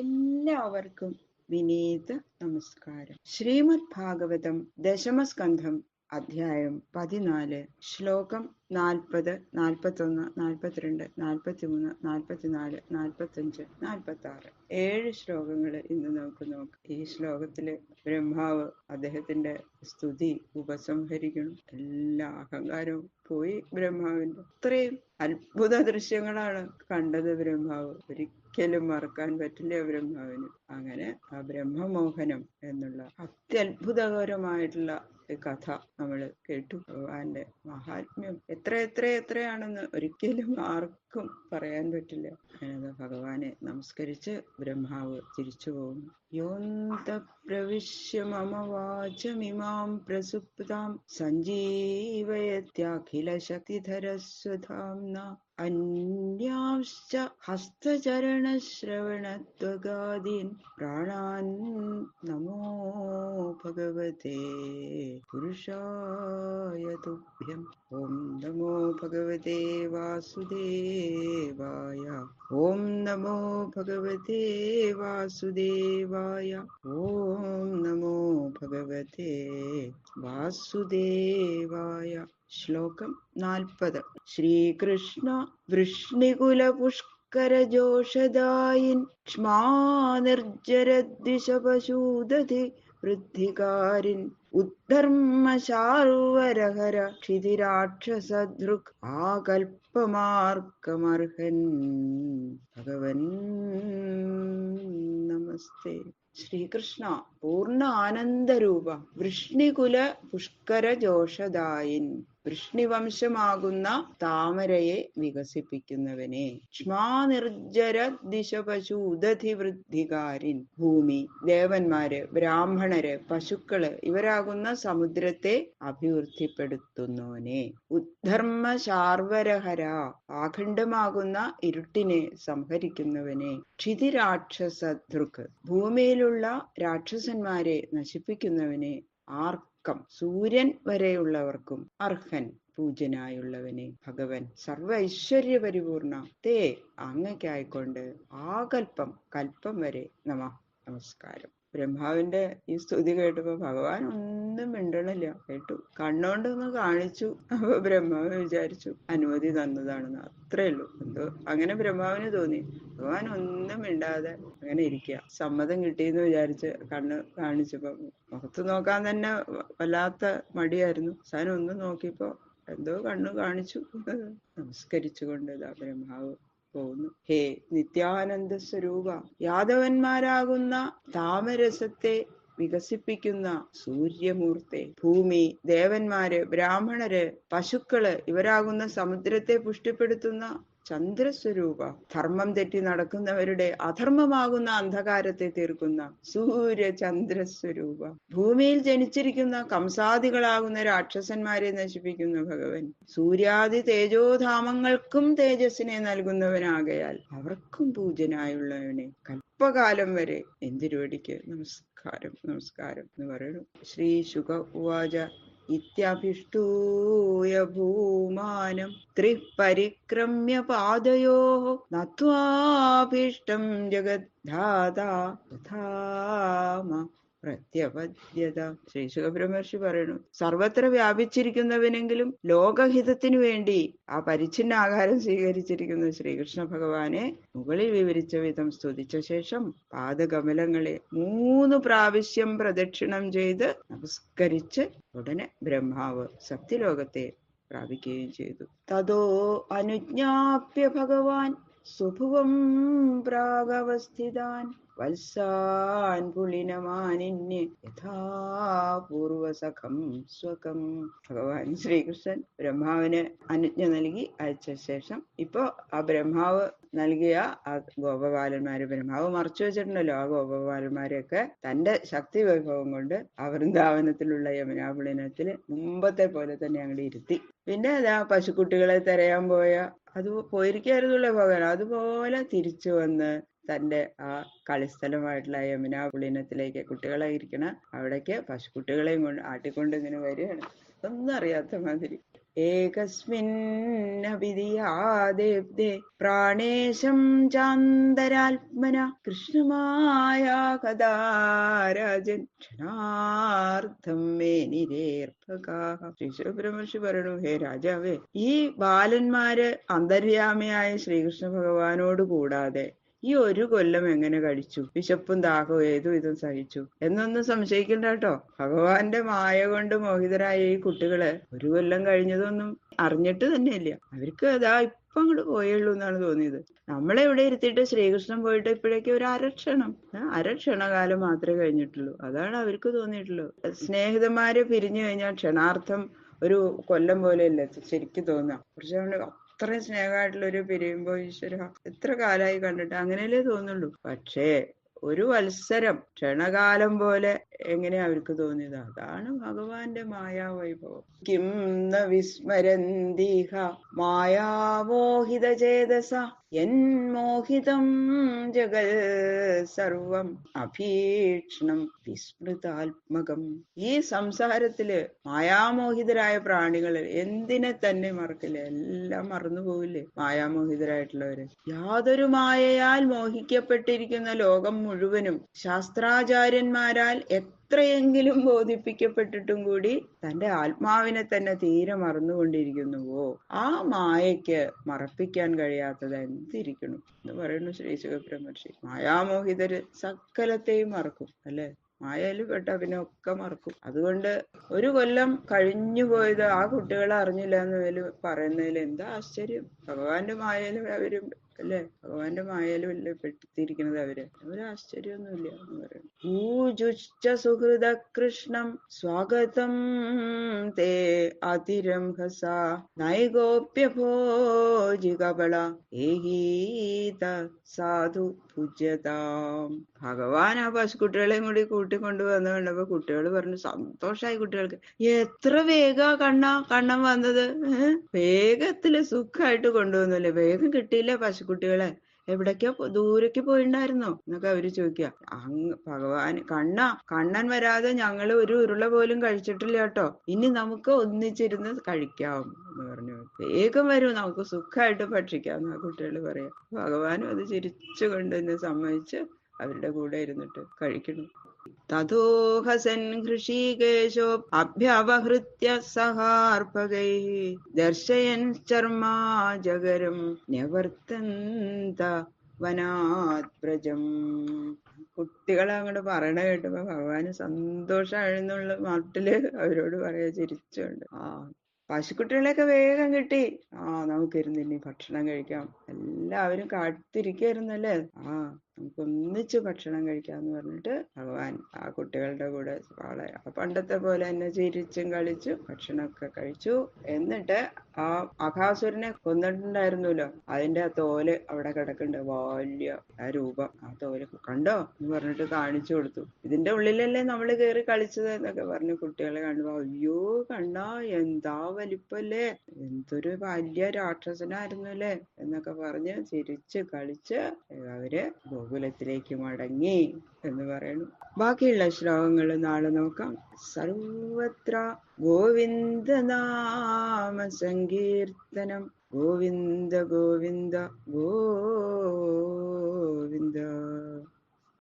എല്ലാവർക്കും വിനീത നമസ്കാരം. ശ്രീമദ് ഭാഗവതം ദശമസ്കന്ധം അധ്യായം 14 ശ്ലോകം 40, 41, 42, 43, 44, 45, 46 7 ശ്ലോകങ്ങൾ ഇന്ന് നമുക്ക് നോക്കാം. ഈ ശ്ലോകത്തില് ബ്രഹ്മാവ് അദ്ദേഹത്തിന്റെ സ്തുതി ഉപസംഹരിക്കണം. എല്ലാ അഹങ്കാരവും പോയി ബ്രഹ്മാവിന്റെ. അത്രയും അത്ഭുത ദൃശ്യങ്ങളാണ് കണ്ടത് ബ്രഹ്മാവ്. ഒരിക്കലും മറക്കാൻ പറ്റില്ല ബ്രഹ്മാവിന്. അങ്ങനെ ആ ബ്രഹ്മമോഹനം എന്നുള്ള അത്യത്ഭുതകരമായിട്ടുള്ള കഥ നമ്മൾ കേട്ടു. ഭഗവാന്റെ മഹാത്മ്യം എത്രയാണെന്ന് ഒരിക്കലും ആർക്കും പറയാൻ പറ്റില്ല. അങ്ങനെ ഭഗവാനെ നമസ്കരിച്ച് ബ്രഹ്മാവ് തിരിച്ചു പോകുന്നു. യോന്ത പ്രവിശ്യ മമ വാചമിമാം പ്രസുപ്താം സഞ്ജീവയത്യാഖില ശക്തിധരസ്വധാംന അന്യാംശ്ച ഹസ്തചരണശ്രവണത്വഗാദീൻ പ്രാണാൻ നമോ ഭഗവതേ പുരുഷായ തുഭ്യം. ഓം നമോ ഭഗവതേ വാസുദേവായ. ഓം നമോ ഭഗവതേ വാസുദേവായ. ഓം നമോ ഭഗവതേ വാസുദേവായ. ശ്ലോകം 40. ശ്രീകൃഷ്ണ വൃഷ്ണികുല പുഷ്കരജോഷദായിൻ ക്ഷ്മാനിർജരദ്വിഷപശൂദധി വൃദ്ധികാരിൻ ഉദ്ധർമ്മശാർവരഹര ക്ഷിതിരാക്ഷസദൃക് ആകൽപ്പമാർക്കമർഹൻ ഭഗവൻ നമസ്തേ. ശ്രീകൃഷ്ണ പൂർണ്ണ ആനന്ദരൂപ വൃഷ്ണികുല പുഷ്കര ജോഷദായിൻ വൃഷ്ണിവംശമാകുന്ന താമരയെ വികസിപ്പിക്കുന്നവനെ. ക്ഷ്മാനിർജര ദിശപശു ഉദധി വൃദ്ധികാരിൻ ഭൂമി, ദേവന്മാര്, ബ്രാഹ്മണര്, പശുക്കള് ഇവരാകുന്ന സമുദ്രത്തെ അഭിവൃദ്ധിപ്പെടുത്തുന്നവനെ. ഉദ്ധർമ്മ ശാർവരഹര ആഖണ്ഡമാകുന്ന ഇരുട്ടിനെ സംഹരിക്കുന്നവനെ. ക്ഷിതിരാക്ഷസദൃക് ഭൂമിയിലുള്ള രാക്ഷസന്മാരെ നശിപ്പിക്കുന്നവനെ. ആർക്കം സൂര്യൻ വരെയുള്ളവർക്കും അർഹൻ പൂജനായുള്ളവനെ. ഭഗവൻ സർവ ഐശ്വര്യ പരിപൂർണ തേ അങ്ങയ്ക്കായിക്കൊണ്ട് ആകൽപ്പം കൽപ്പം വരെ നമസ്കാരം. ബ്രഹ്മാവിന്റെ ഈ സ്തുതി കേട്ടപ്പോ ഭഗവാൻ ഒന്നും മിണ്ടണില്ല. കേട്ടു, കണ്ണോണ്ടൊന്ന് കാണിച്ചു. അപ്പൊ ബ്രഹ്മാവ് വിചാരിച്ചു അനുമതി തന്നതാണെന്ന്. അത്രേ ഉള്ളൂ. എന്തോ അങ്ങനെ ബ്രഹ്മാവിന് തോന്നി. ഭഗവാൻ ഒന്നും മിണ്ടാതെ അങ്ങനെ ഇരിക്കുക. സമ്മതം കിട്ടിയെന്ന് വിചാരിച്ച് കണ്ണ് കാണിച്ചപ്പോ മുഖത്ത് നോക്കാൻ തന്നെ വല്ലാത്ത മടിയായിരുന്നു. അവസാനം ഒന്ന് നോക്കിയപ്പോ എന്തോ കണ്ണു കാണിച്ചു. നമസ്കരിച്ചുകൊണ്ട് ഇതാ ബ്രഹ്മാവ് പോകുന്നു. ഹേ നിത്യാനന്ദ സ്വരൂപ, യാദവന്മാരാകുന്ന താമരസത്തെ വികസിപ്പിക്കുന്ന സൂര്യമൂർത്തെ, ഭൂമി, ദേവന്മാര്, ബ്രാഹ്മണര്, പശുക്കള് ഇവരാകുന്ന സമുദ്രത്തെ പുഷ്ടിപ്പെടുത്തുന്ന ചന്ദ്രസ്വരൂപ, ധർമ്മം തെറ്റി നടക്കുന്നവരുടെ അധർമ്മമാകുന്ന അന്ധകാരത്തെ തീർക്കുന്ന സൂര്യചന്ദ്രസ്വരൂപ, ഭൂമിയിൽ ജനിച്ചിരിക്കുന്ന കംസാദികളാകുന്ന രാക്ഷസന്മാരെ നശിപ്പിക്കുന്ന ഭഗവൻ, സൂര്യാദി തേജോധാമങ്ങൾക്കും തേജസ്സിനെ നൽകുന്നവനാകയാൽ അവർക്കും പൂജനായുള്ളവനെ. കൽപ്പകാലം വരെ എന്തിരുവടിക്ക് നമസ്കാരം നമസ്കാരം എന്ന് പറയുന്നു. ശ്രീ ശുക ഉവാച ഇത്യഭിഷ്ടൂയ ഭൂമാനം ത്രിഃ പരിക്രമ്യ പാദയോഃ നത്വാഭീഷ്ടം ജഗദ്ധാതാ തഥാമ പ്രത്യപദ്യത. ശ്രീ സുഖബ്രഹ്മർഷി പറയുന്നു, സർവത്ര വ്യാപിച്ചിരിക്കുന്നവനെങ്കിലും ലോകഹിതത്തിനു വേണ്ടി ആ പരിച്ഛിന്ന ആകാരം സ്വീകരിച്ചിരിക്കുന്ന ശ്രീകൃഷ്ണ ഭഗവാനെ മുകളിൽ വിവരിച്ച വിധം സ്തുതിച്ച ശേഷം പാദകമലങ്ങളെ 3 പ്രാവശ്യം പ്രദക്ഷിണം ചെയ്ത് നമസ്കരിച്ച് ഉടനെ ബ്രഹ്മാവ് സത്യലോകത്തെ പ്രാപിക്കുകയും ചെയ്തു. തതോ അനുജ്ഞാപ്യ ഭഗവാൻ സുഭുവം പ്രാഗവസ്ഥിതാൻ വത്സാൻ പുളിനമാനിന്യ യഥാപൂർവസഖം സ്വകം. ഭഗവാൻ ശ്രീകൃഷ്ണൻ ബ്രഹ്മാവിന് അനുജ്ഞ നൽകി അയച്ച ശേഷം ഇപ്പൊ ആ ബ്രഹ്മാവ് നൽകിയ ആ ഗോപബാലന്മാര്, ബ്രഹ്മാവ് മറച്ചു വെച്ചിട്ടുണ്ടല്ലോ ആ ഗോപബാലന്മാരെയൊക്കെ തന്റെ ശക്തി വൈഭവം കൊണ്ട് ആ വൃന്ദാവനത്തിലുള്ള യമുനാപുളിനത്തിൽ മുമ്പത്തെ പോലെ തന്നെ അങ്ങോട്ട് ഇരുത്തി. പിന്നെ അതാ പശുക്കുട്ടികളെ തിരയാൻ പോയ അത് പോയിരിക്കായിരുന്നുള്ളൂ ഭഗവാൻ. അതുപോലെ തിരിച്ചു വന്ന് തന്റെ ആ കളിസ്ഥലമായിട്ടുള്ള യമുനാ പുളിനത്തിലേക്ക് കുട്ടികളെ ഇരിക്കണ അവിടേക്ക് പശുക്കുട്ടികളെയും കൊണ്ട് ആട്ടിക്കൊണ്ട് ഇങ്ങനെ വരികയാണ്. ഒന്നും അറിയാത്ത മാതിരി. ഏകസ്മിന്നഭിധിയാദേബ്ദേ പ്രാണേശം ചാന്തരാത്മന കൃഷ്ണമായാ കഥാരാജൻ ക്ഷണാർത്ഥം മേ നിരേർഭകാഃ. ശ്രീശുബ്രഹ്മർഷി പറയണു, ഹേ രാജാവേ, ഈ ബാലന്മാര് അന്തര്യാമിയായ ശ്രീകൃഷ്ണ ഭഗവാനോട് കൂടാതെ ഈ ഒരു കൊല്ലം എങ്ങനെ കഴിച്ചു? വിശപ്പും ദാഹവും ഏതും ഇതും സഹിച്ചു എന്നൊന്നും സംശയിക്കണ്ട കേട്ടോ. ഭഗവാന്റെ മായ കൊണ്ട് മോഹിതരായ ഈ കുട്ടികള് ഒരു കൊല്ലം കഴിഞ്ഞതൊന്നും അറിഞ്ഞിട്ട് തന്നെയില്ല. അവർക്ക് അതാ ഇപ്പൊ അങ്ങോട്ട് പോയുള്ളൂ എന്നാണ് തോന്നിയത്. നമ്മളെ ഇവിടെ ഇരുത്തിയിട്ട് ശ്രീകൃഷ്ണൻ പോയിട്ട് ഇപ്പോഴേക്ക് ഒരു അരക്ഷണകാലം മാത്രമേ കഴിഞ്ഞിട്ടുള്ളൂ. അതാണ് അവർക്ക് തോന്നിയിട്ടുള്ളൂ. സ്നേഹിതന്മാര് പിരിഞ്ഞു കഴിഞ്ഞാൽ ക്ഷണാർത്ഥം ഒരു കൊല്ലം പോലെയല്ലേ ശരിക്കും തോന്നാം. പക്ഷെ അത്രയും സ്നേഹമായിട്ടുള്ളൊരു പിരിയുമ്പോ ഈശ്വര എത്ര കാലമായി കണ്ടിട്ട് അങ്ങനെയല്ലേ തോന്നുള്ളൂ. പക്ഷേ ഒരു വത്സരം ക്ഷണകാലം പോലെ എങ്ങനെയാ അവർക്ക് തോന്നിയത്? അതാണ് ഭഗവാന്റെ മായാവൈഭവം. കിം ന വിസ്മരന്തീഹ മായാമോഹിത ചേതസ യന്മോഹിതം ജഗൽ സർവം അഭീക്ഷ്ണം വിസ്മൃതാത്മകം. ഈ സംസാരത്തില് മായാമോഹിതരായ പ്രാണികള് എന്തിനെ തന്നെ മറക്കില്ല, എല്ലാം മറന്നുപോകില്ലേ മായാമോഹിതരായിട്ടുള്ളവര്. യാതൊരു മായയാൽ മോഹിക്കപ്പെട്ടിരിക്കുന്ന ലോകം മുഴുവനും ശാസ്ത്രാചാര്യന്മാരാൽ എത്രയെങ്കിലും ബോധിപ്പിക്കപ്പെട്ടിട്ടും കൂടി തന്റെ ആത്മാവിനെ തന്നെ തീരെ മറന്നുകൊണ്ടിരിക്കുന്നുവോ, ആ മായയ്ക്ക് മറപ്പിക്കാൻ കഴിയാത്തത് എന്തിരിക്കണം എന്ന് പറയുന്നു ശ്രീ ശുകബ്രഹ്മർഷി. മായാമോഹിതര് സകലത്തെയും മറക്കും അല്ലെ. മായയിൽ പെട്ട പിന്നെ ഒക്കെ മറക്കും. അതുകൊണ്ട് ഒരു കൊല്ലം കഴിഞ്ഞു പോയത് ആ കുട്ടികളെ അറിഞ്ഞില്ല എന്ന് പറയുന്നതിൽ എന്താ ആശ്ചര്യം? ഭഗവാന്റെ മായയിലും അവരും അല്ലെ, ഭഗവാന്റെ മായയിലും അല്ലേ പെട്ടിരിക്കുന്നത് അവര്. ഒരു ആശ്ചര്യമൊന്നുമില്ല എന്ന് പറയുന്നു. ഊജുശ്ച സുഹൃദ കൃഷ്ണം സ്വാഗതം തേ അതിരംഹസ നൈഗോപ്യഭോജികബള ഏഹീത സാധു പൂജ്യതാം. ഭഗവാൻ ആ പശുക്കുട്ടികളെയും കൂടി കൂട്ടിക്കൊണ്ടുവന്ന് കണ്ടപ്പോ കുട്ടികൾ പറഞ്ഞു സന്തോഷായി. കുട്ടികൾക്ക് എത്ര കണ്ണൻ വന്നത്, വേഗത്തില് സുഖമായിട്ട് കൊണ്ടുവന്നല്ലേ. വേഗം കിട്ടിയില്ല പശുക്കുട്ടികളെ, എവിടേക്കോ ദൂരേക്ക് പോയിണ്ടായിരുന്നോ എന്നൊക്കെ അവര് ചോദിക്കുക. കണ്ണൻ വരാതെ ഞങ്ങൾ ഒരു ഉരുള പോലും കഴിച്ചിട്ടില്ല കേട്ടോ, ഇനി നമുക്ക് ഒന്നിച്ചിരുന്ന് കഴിക്കാം എന്ന് പറഞ്ഞു. വേഗം വരൂ, നമുക്ക് സുഖമായിട്ട് ഭക്ഷിക്കാം എന്നാ കുട്ടികൾ പറയാം. ഭഗവാനും അത് ചിരിച്ചുകൊണ്ട് തന്നെ സമ്മതിച്ച് അവരുടെ കൂടെ ഇരുന്നിട്ട് കഴിക്കണം. തഥോഹസൻ ഹൃഷീകേശോ അഭ്യവഹൃത്യ സഹാർഭകൈഃ ദർശയൻ ചർമാജഗരം നിവർത്തന്ത വനാത്പ്രജം. കുട്ടികളെ അങ്ങോട്ട് പറയണ കേട്ടപ്പോ ഭഗവാന് സന്തോഷമാണെന്നുള്ള മട്ടില് അവരോട് പറയാ ചിരിച്ചുകൊണ്ട്. പശുക്കുട്ടികളെയൊക്കെ വേഗം കിട്ടി. നമുക്കിരുന്ന് ഇനി ഭക്ഷണം കഴിക്കാം. എല്ലാവരും കാത്തിരിക്കായിരുന്നല്ലേ. നമുക്ക് ഒന്നിച്ച് ഭക്ഷണം കഴിക്കാന്ന് പറഞ്ഞിട്ട് ഭഗവാൻ ആ കുട്ടികളുടെ കൂടെ പണ്ടത്തെ പോലെ തന്നെ ചിരിച്ചും കളിച്ചും ഭക്ഷണമൊക്കെ കഴിച്ചു. എന്നിട്ട് ആ അഘാസുരനെ കൊന്നിട്ടുണ്ടായിരുന്നല്ലോ, അതിന്റെ ആ തോല് അവിടെ കിടക്കുന്നുണ്ട്, വലിയ ആ രൂപം. ആ തോല് കണ്ടോ എന്ന് പറഞ്ഞിട്ട് കാണിച്ചു കൊടുത്തു. ഇതിന്റെ ഉള്ളിലല്ലേ നമ്മൾ കയറി കളിച്ചത് എന്നൊക്കെ പറഞ്ഞു. കുട്ടികളെ കാണുമ്പോ അയ്യോ കണ്ണാ എന്താ വലിപ്പല്ലേ, എന്തൊരു വലിയ രാക്ഷസനായിരുന്നു അല്ലേ എന്നൊക്കെ പറഞ്ഞ് ചിരിച്ച് കളിച്ച് അവര് ഗോകുലത്തിലേക്ക് മടങ്ങി എന്ന് പറയുന്നു. ബാക്കിയുള്ള ശ്ലോകങ്ങൾ നാളെ നോക്കാം. സർവത്ര ഗോവിന്ദനാമ സങ്കീർത്തനം. ഗോവിന്ദ ഗോവിന്ദ ഗോവിന്ദ.